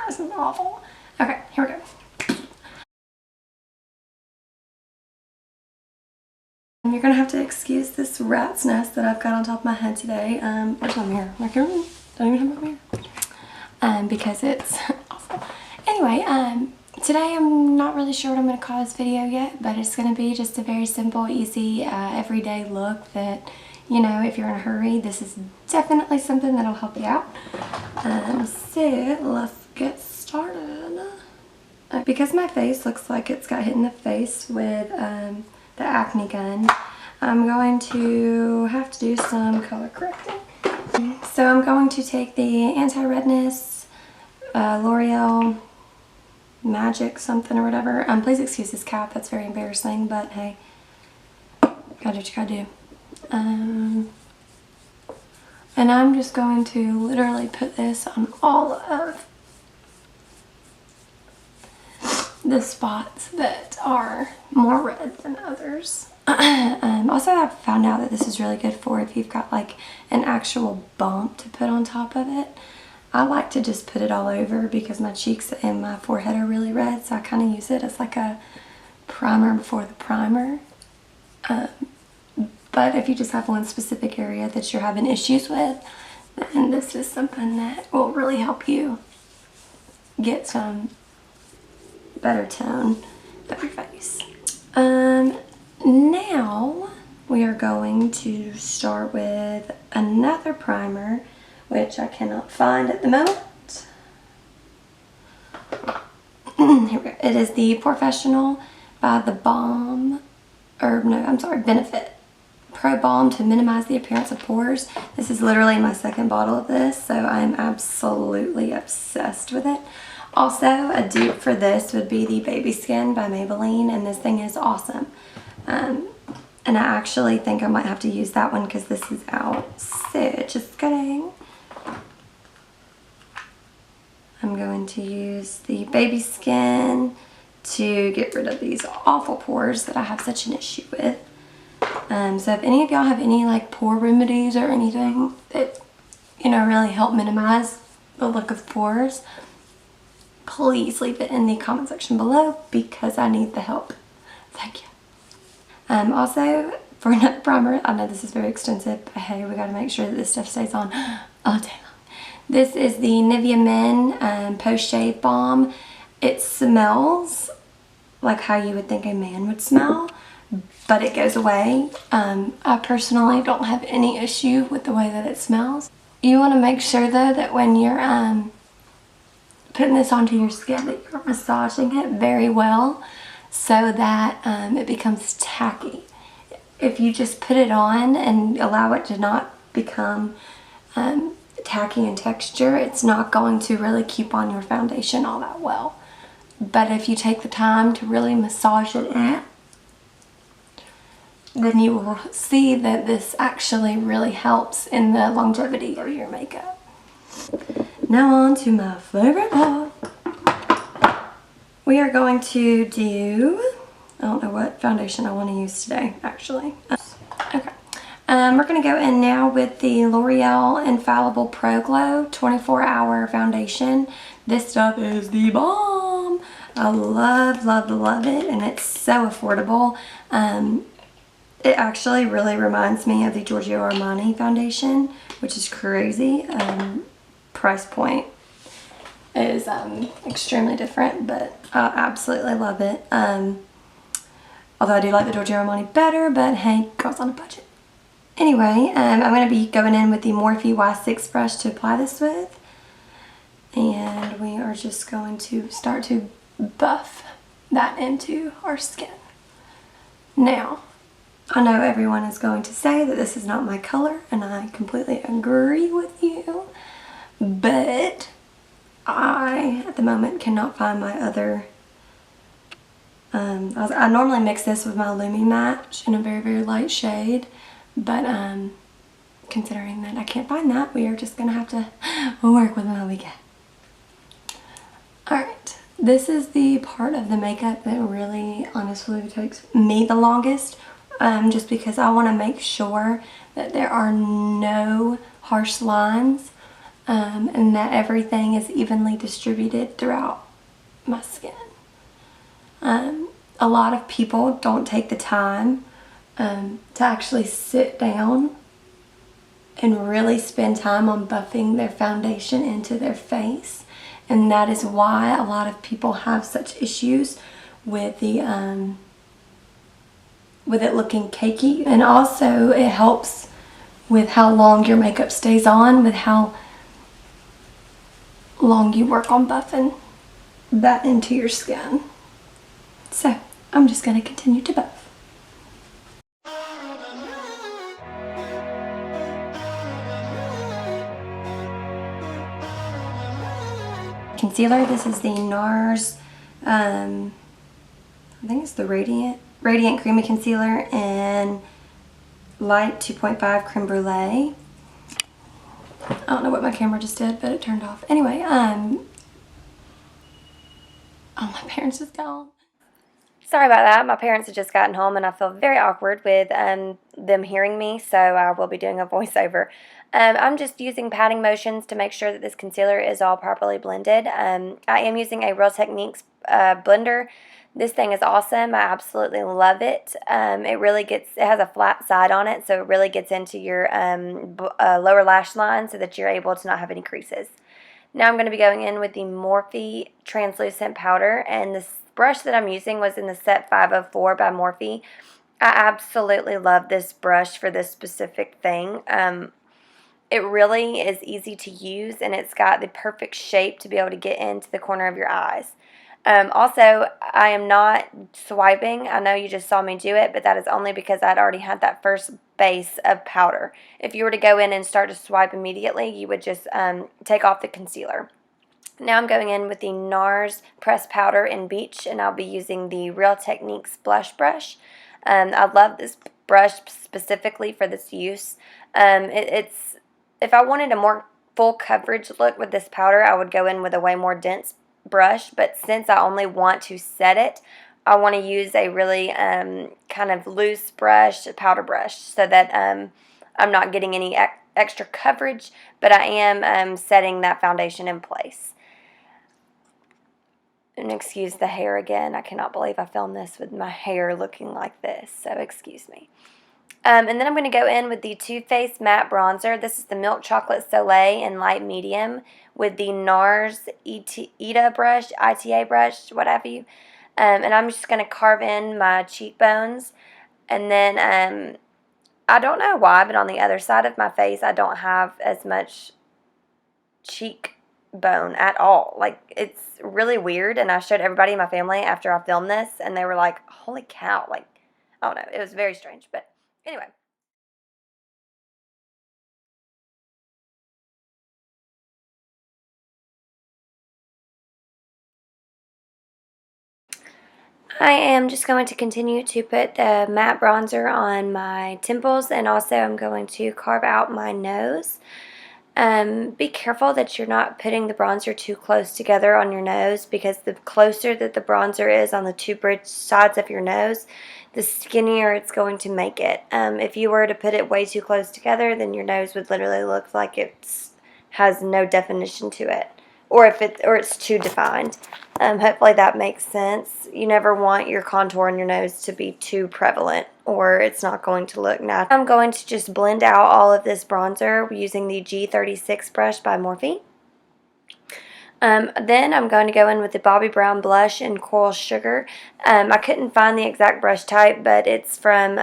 This is awful. Okay, here we go. You're gonna have to excuse this rat's nest that I've got on top of my head today. Where's my mirror? My camera? Don't even have my mirror. Because it's awful. Anyway, today I'm not really sure what I'm gonna call this video yet, but it's gonna be just a very simple, easy, everyday look that, you know, if you're in a hurry, this is definitely something that'll help you out. So let's get started. Because my face looks like it's got hit in the face with the acne gun, I'm going to have to do some color correcting. So I'm going to take the Anti-Redness L'Oreal Magic something or whatever. Please excuse this cap, that's very embarrassing, but hey, gotta do what you gotta do. And I'm just going to literally put this on all of the spots that are more red than others. Also, I've found out that this is really good for if you've got like an actual bump to put on top of it. I like to just put it all over because my cheeks and my forehead are really red, so I kind of use it as like a primer before the primer. But if you just have one specific area that you're having issues with, then this is something that will really help you get some better tone of your face. Now we are going to start with another primer, which I cannot find at the moment. Here we go. It is the Professional by the Balm, or no, I'm sorry, Benefit Pro Balm to minimize the appearance of pores. This is literally my second bottle of this, so I'm absolutely obsessed with it. Also, a dupe for this would be the Baby Skin by Maybelline, and this thing is awesome. And I actually think I might have to use that one because this is out. So, just kidding. I'm going to use the Baby Skin to get rid of these awful pores that I have such an issue with. So if any of y'all have any like pore remedies or anything that, you know, really help minimize the look of pores, please leave it in the comment section below because I need the help. Thank you. Also, for another primer, I know this is very extensive, but hey, we gotta make sure that this stuff stays on all day long. This is the Nivea Men Post-Shave Balm. It smells like how you would think a man would smell, but it goes away. I personally don't have any issue with the way that it smells. You want to make sure though that when you're putting this onto your skin that you're massaging it very well so that it becomes tacky. If you just put it on and allow it to not become tacky in texture, it's not going to really keep on your foundation all that well. But if you take the time to really massage it in, then you will see that this actually really helps in the longevity of your makeup. Now on to my favorite part. We are going to do, I don't know what foundation I want to use today, actually. Okay. We're going to go in now with the L'Oreal Infallible Pro Glow 24-Hour Foundation. This stuff is the bomb. I love, love, love it, and it's so affordable. It actually really reminds me of the Giorgio Armani foundation, which is crazy. Price point is extremely different, but I absolutely love it. Although I do like the Giorgio Armani better, but hey, girls on a budget. Anyway, I'm going to be going in with the Morphe Y6 brush to apply this with. And we are just going to start to buff that into our skin. Now, I know everyone is going to say that this is not my color, and I completely agree with you, but I, at the moment, cannot find my other, I normally mix this with my Lumi Match in a very, very light shade, but considering that I can't find that, we are just going to have to work with what we get. Alright, this is the part of the makeup that really, honestly, takes me the longest. Just because I want to make sure that there are no harsh lines and that everything is evenly distributed throughout my skin. A lot of people don't take the time to actually sit down and really spend time on buffing their foundation into their face, and that is why a lot of people have such issues with the with it looking cakey. And also it helps with how long your makeup stays on, with how long you work on buffing that into your skin. So I'm just going to continue to buff. Concealer, this is the NARS, I think it's the Radiant Creamy Concealer in Light 2.5 Creme Brûlée. I don't know what my camera just did, but it turned off. Anyway, oh, my parents just got home. Sorry about that. My parents have just gotten home and I feel very awkward with them hearing me, so I will be doing a voiceover. I'm just using patting motions to make sure that this concealer is all properly blended. I am using a Real Techniques blender. This thing is awesome. I absolutely love it. It has a flat side on it, so it really gets into your lower lash line so that you're able to not have any creases. Now I'm going to be going in with the Morphe Translucent Powder, and this brush that I'm using was in the set 504 by Morphe. I absolutely love this brush for this specific thing. It really is easy to use, and it's got the perfect shape to be able to get into the corner of your eyes. Also, I am not swiping. I know you just saw me do it, but that is only because I'd already had that first base of powder. If you were to go in and start to swipe immediately, you would just take off the concealer. Now I'm going in with the NARS Pressed Powder in Beach, and I'll be using the Real Techniques Blush Brush. I love this brush specifically for this use. If I wanted a more full coverage look with this powder, I would go in with a way more dense brush, but since I only want to set it, I want to use a really kind of loose brush, powder brush, so that I'm not getting any extra coverage, but I am setting that foundation in place. And excuse the hair again. I cannot believe I filmed this with my hair looking like this, so excuse me. And then I'm going to go in with the Too Faced Matte Bronzer. This is the Milk Chocolate Soleil in light medium with the NARS ITA Brush, whatever you. And I'm just going to carve in my cheekbones. And then I don't know why, but on the other side of my face, I don't have as much cheekbone at all. Like, it's really weird. And I showed everybody in my family after I filmed this, and they were like, holy cow. Like, I don't know. It was very strange, but anyway. I am just going to continue to put the matte bronzer on my temples, and also I'm going to carve out my nose. Be careful that you're not putting the bronzer too close together on your nose, because the closer that the bronzer is on the two bridge sides of your nose, the skinnier it's going to make it. If you were to put it way too close together, then your nose would literally look like it has no definition to it, or it's too defined. Hopefully that makes sense. You never want your contour on your nose to be too prevalent, or it's not going to look natural. I'm going to just blend out all of this bronzer using the G36 brush by Morphe. Then I'm going to go in with the Bobbi Brown blush in Coral Sugar. I couldn't find the exact brush type, but it's from,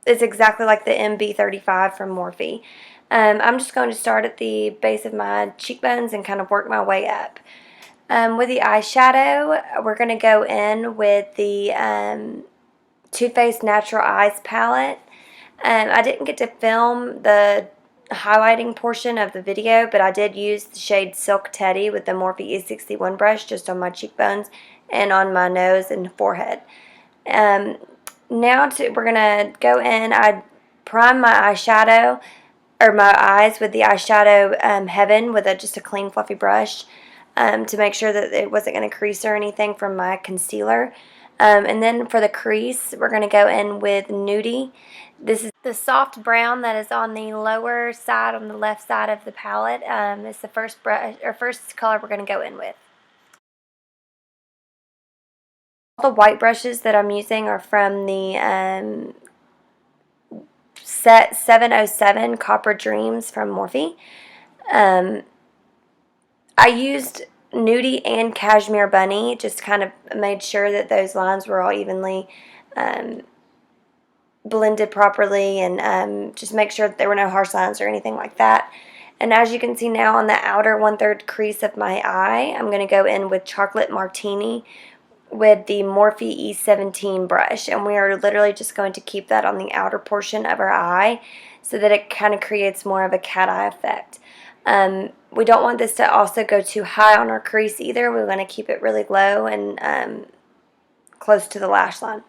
it's exactly like the MB35 from Morphe. I'm just going to start at the base of my cheekbones and kind of work my way up. With the eyeshadow, we're going to go in with the Too Faced Natural Eyes palette. I didn't get to film the highlighting portion of the video, but I did use the shade Silk Teddy with the Morphe E61 brush just on my cheekbones and on my nose and forehead. Now we're going to go in. I prime my eyeshadow, or my eyes, with the eyeshadow Heaven with just a clean fluffy brush to make sure that it wasn't going to crease or anything from my concealer. And then for the crease, we're going to go in with Nudie. This is the soft brown that is on the lower side, on the left side of the palette. It's the first brush, or first color we're going to go in with. All the white brushes that I'm using are from the set 707 Copper Dreams from Morphe. I used Nudie and Cashmere Bunny, just kind of made sure that those lines were all evenly blended properly, and just make sure that there were no harsh lines or anything like that. And as you can see now on the outer 1/3 crease of my eye, I'm going to go in with Chocolate Martini with the Morphe E17 brush, and we are literally just going to keep that on the outer portion of our eye so that it kind of creates more of a cat eye effect. We don't want this to also go too high on our crease either. We want to keep it really low and close to the lash line.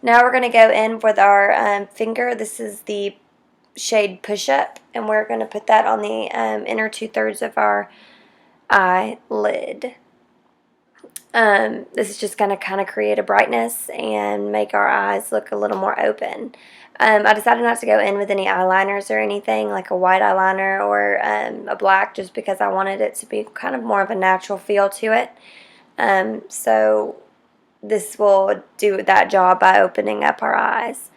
Now we're going to go in with our finger. This is the shade Push Up, and we're going to put that on the inner 2/3 of our eyelid. This is just going to kind of create a brightness and make our eyes look a little more open. I decided not to go in with any eyeliners or anything, like a white eyeliner or a black, just because I wanted it to be kind of more of a natural feel to it. So this will do that job by opening up our eyes.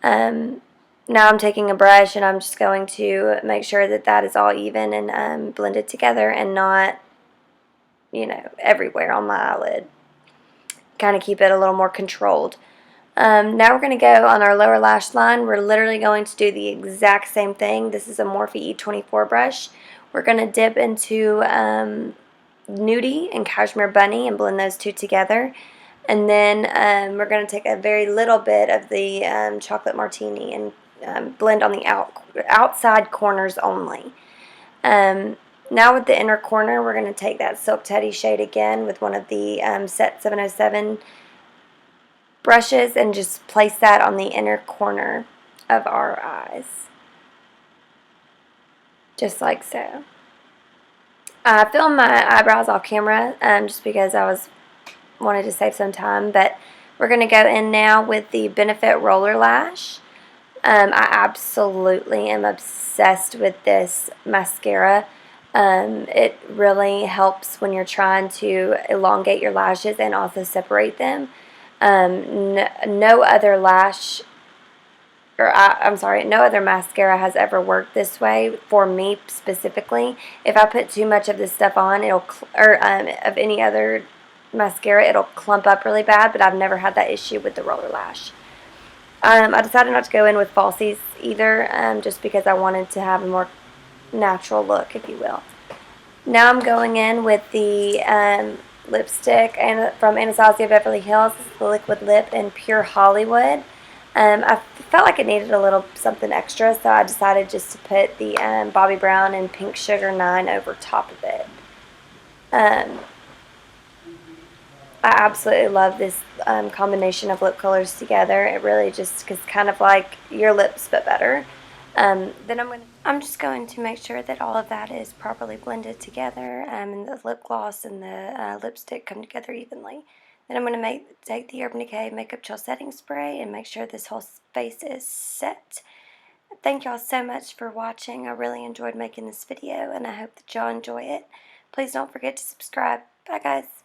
Now I'm taking a brush and I'm just going to make sure that that is all even and blended together and not, you know, everywhere on my eyelid. Kind of keep it a little more controlled. Now we're going to go on our lower lash line. We're literally going to do the exact same thing. This is a Morphe E24 brush. We're going to dip into Nudie and Cashmere Bunny and blend those two together. And then we're going to take a very little bit of the Chocolate Martini and blend on the outside corners only. Now with the inner corner, we're going to take that Silk Teddy shade again with one of the set 707 brushes and just place that on the inner corner of our eyes. Just like so. I filmed my eyebrows off camera just because I wanted to save some time, but we're going to go in now with the Benefit Roller Lash. I absolutely am obsessed with this mascara. It really helps when you're trying to elongate your lashes and also separate them. No other lash, no other mascara has ever worked this way for me specifically. If I put too much of this stuff on, of any other mascara, it'll clump up really bad, but I've never had that issue with the Roller Lash. I decided not to go in with falsies either, just because I wanted to have a more natural look, if you will. Now I'm going in with the lipstick from Anastasia Beverly Hills. This is the Liquid Lip in Pure Hollywood. I felt like it needed a little something extra, so I decided just to put the Bobbi Brown and Pink Sugar 9 over top of it. I absolutely love this combination of lip colors together. It really just is kind of like your lips, but better. Then I'm just going to make sure that all of that is properly blended together, and the lip gloss and the lipstick come together evenly. Then I'm going to take the Urban Decay Makeup Chill Setting Spray and make sure this whole face is set. Thank y'all so much for watching. I really enjoyed making this video, and I hope that y'all enjoy it. Please don't forget to subscribe. Bye, guys.